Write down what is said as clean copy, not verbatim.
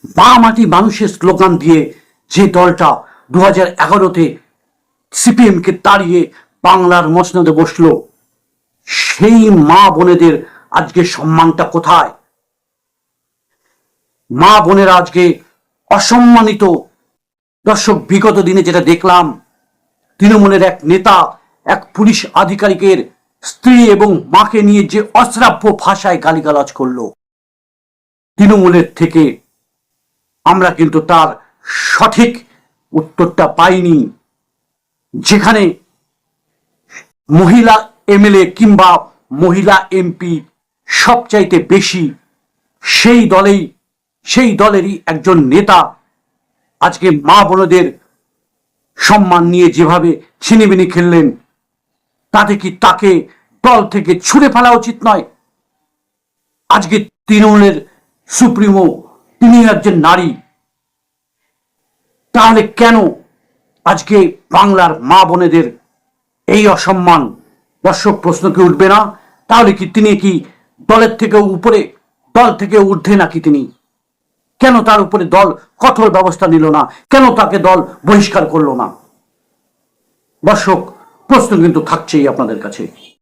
মা মাটি মানুষের স্লোগান দিয়ে যে দলটা 2011-তে সিপিএমকে তাড়িয়ে বাংলার মসনদে বসলো, সেই মা বোনেদের আজকে সম্মানটা কোথায়? মা বোনেরা আজকে অসম্মানিত। দর্শক, বিগত দিনে যেটা দেখলাম, তৃণমূলের এক নেতা এক পুলিশ আধিকারিকের স্ত্রী এবং মাকে নিয়ে যে অশ্রাব্য ভাষায় গালিগালাজ করলো, তৃণমূলের থেকে আমরা কিন্তু তার সঠিক উত্তরটা পাইনি। যেখানে মহিলা এমএলএ কিংবা মহিলা এমপি সবচাইতে বেশি, সেই দলেরই একজন নেতা আজকে মা বোনদের সম্মান নিয়ে যেভাবে ছিনিমিনি খেললেন, তাতে কি তাকে দল থেকে ছুঁড়ে ফেলা উচিত নয়? আজকে তৃণমূলের সুপ্রিমো তিনি একজন নারী, তাহলে কেন আজকে বাংলার মা বোনেদের এই অসম্মান? দর্শক, প্রশ্ন কি উঠবে না? তাহলে কি তিনি কি দলের থেকে উপরে, দল থেকে ঊর্ধ্বে নাকি তিনি? কেন তার উপরে দল কঠোর ব্যবস্থা নিল না? কেন তাকে দল বহিষ্কার করলো না? দর্শক, প্রশ্ন কিন্তু থাকছেই আপনাদের কাছে।